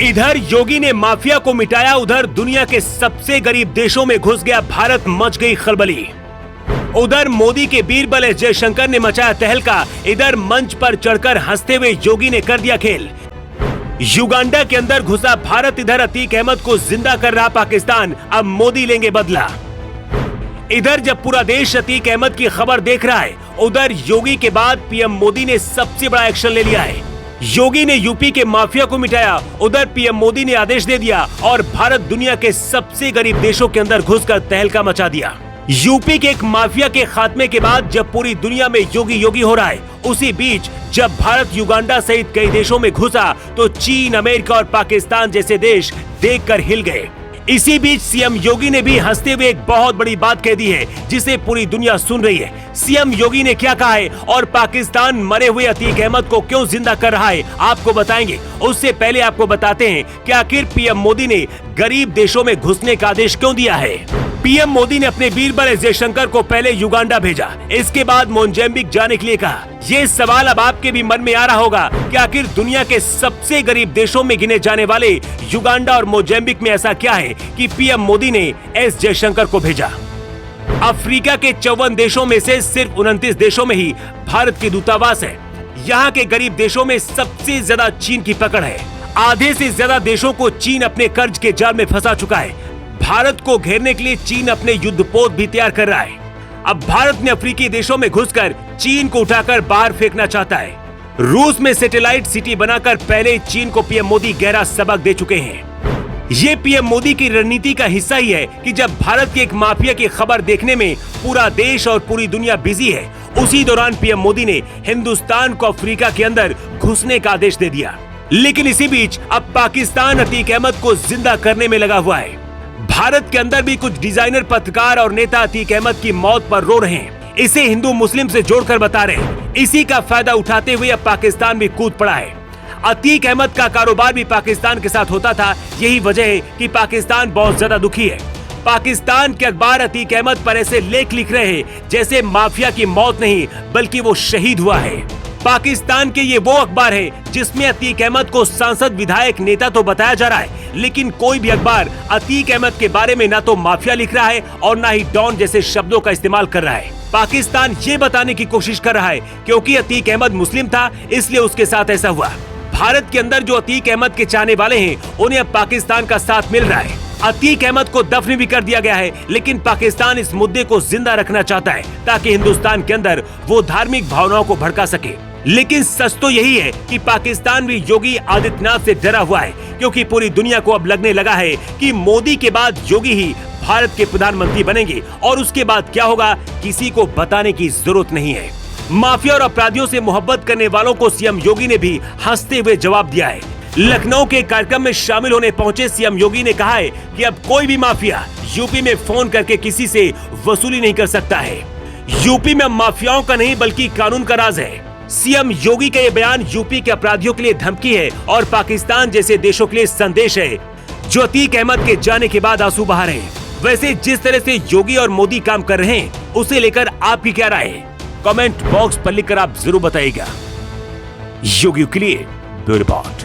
इधर योगी ने माफिया को मिटाया, उधर दुनिया के सबसे गरीब देशों में घुस गया भारत, मच गई खलबली। उधर मोदी के बीरबल एस जयशंकर ने मचाया तहलका, इधर मंच पर चढ़कर हंसते हुए योगी ने कर दिया खेल। युगांडा के अंदर घुसा भारत, इधर अतीक अहमद को जिंदा कर रहा पाकिस्तान, अब मोदी लेंगे बदला। इधर जब पूरा देश अतीक अहमद की खबर देख रहा है, उधर योगी के बाद पीएम मोदी ने सबसे बड़ा एक्शन ले लिया है। योगी ने यूपी के माफिया को मिटाया, उधर पीएम मोदी ने आदेश दे दिया और भारत दुनिया के सबसे गरीब देशों के अंदर घुसकर तहलका मचा दिया। यूपी के एक माफिया के खात्मे के बाद जब पूरी दुनिया में योगी योगी हो रहा है, उसी बीच जब भारत युगांडा सहित कई देशों में घुसा तो चीन, अमेरिका और पाकिस्तान जैसे देश देखकर हिल गए। इसी बीच सीएम योगी ने भी हंसते हुए एक बहुत बड़ी बात कह दी है, जिसे पूरी दुनिया सुन रही है। सीएम योगी ने क्या कहा है और पाकिस्तान मरे हुए अतीक अहमद को क्यों जिंदा कर रहा है, आपको बताएंगे। उससे पहले आपको बताते हैं कि आखिर पीएम मोदी ने गरीब देशों में घुसने का आदेश क्यों दिया है। पीएम मोदी ने अपने बीरबल एस जयशंकर को पहले युगांडा भेजा, इसके बाद मोजाम्बिक जाने के लिए कहा। ये सवाल अब आपके भी मन में आ रहा होगा कि आखिर दुनिया के सबसे गरीब देशों में गिने जाने वाले युगांडा और मोजाम्बिक में ऐसा क्या है कि पीएम मोदी ने एस जयशंकर को भेजा। अफ्रीका के 54 देशों में से सिर्फ 29 देशों में ही भारत की दूतावास है। यहाँ के गरीब देशों में सबसे ज्यादा चीन की पकड़ है। आधे से ज्यादा देशों को चीन अपने कर्ज के जाल में फंसा चुका है। भारत को घेरने के लिए चीन अपने युद्धपोत भी तैयार कर रहा है। अब भारत ने अफ्रीकी देशों में घुसकर चीन को उठाकर बाहर फेंकना चाहता है। रूस में सैटेलाइट सिटी बनाकर पहले चीन को पीएम मोदी गहरा सबक दे चुके हैं। ये पीएम मोदी की रणनीति का हिस्सा ही है कि जब भारत के एक माफिया की खबर देखने में पूरा देश और पूरी दुनिया बिजी है, उसी दौरान पीएम मोदी ने हिंदुस्तान को अफ्रीका के अंदर घुसने का आदेश दे दिया। लेकिन इसी बीच अब पाकिस्तान अतीक अहमद को जिंदा करने में लगा हुआ है। भारत के अंदर भी कुछ डिजाइनर, पत्रकार और नेता अतीक अहमद की मौत पर रो रहे हैं। इसे हिंदू मुस्लिम से जोड़कर बता रहे हैं। इसी का फायदा उठाते हुए अब पाकिस्तान भी कूद पड़ा है। अतीक अहमद का कारोबार भी पाकिस्तान के साथ होता था, यही वजह है कि पाकिस्तान बहुत ज्यादा दुखी है। पाकिस्तान के अखबार अतीक अहमद पर ऐसे लेख लिख रहे हैं जैसे माफिया की मौत नहीं बल्कि वो शहीद हुआ है। पाकिस्तान के ये वो अखबार है जिसमें अतीक अहमद को सांसद, विधायक, नेता तो बताया जा रहा है, लेकिन कोई भी अखबार अतीक अहमद के बारे में ना तो माफिया लिख रहा है और ना ही डॉन जैसे शब्दों का इस्तेमाल कर रहा है। पाकिस्तान ये बताने की कोशिश कर रहा है क्योंकि अतीक अहमद मुस्लिम था इसलिए उसके साथ ऐसा हुआ। भारत के अंदर जो अतीक अहमद के चाहने वाले हैं उन्हें अब पाकिस्तान का साथ मिल रहा है। अतीक अहमद को दफन भी कर दिया गया है, लेकिन पाकिस्तान इस मुद्दे को जिंदा रखना चाहता है ताकि हिंदुस्तान के अंदर वो धार्मिक भावनाओं को भड़का सके। लेकिन सच तो यही है कि पाकिस्तान भी योगी आदित्यनाथ से डरा हुआ है, क्योंकि पूरी दुनिया को अब लगने लगा है कि मोदी के बाद योगी ही भारत के प्रधानमंत्री बनेंगे और उसके बाद क्या होगा किसी को बताने की जरूरत नहीं है। माफिया और अपराधियों से मोहब्बत करने वालों को सीएम योगी ने भी हंसते हुए जवाब दिया है। लखनऊ के कार्यक्रम में शामिल होने पहुंचे सीएम योगी ने कहा है कि अब कोई भी माफिया यूपी में फोन करके किसी से वसूली नहीं कर सकता है। यूपी में माफियाओं का नहीं बल्कि कानून का राज है। सीएम योगी का ये बयान यूपी के अपराधियों के लिए धमकी है और पाकिस्तान जैसे देशों के लिए संदेश है जो अतीक अहमद के जाने के बाद आंसू बहा रहे हैं। वैसे जिस तरह से योगी और मोदी काम कर रहे हैं उसे लेकर आपकी क्या राय है, कमेंट बॉक्स पर लिखकर आप जरूर बताइएगा। योगी के लिए ब्यूरो रिपोर्ट।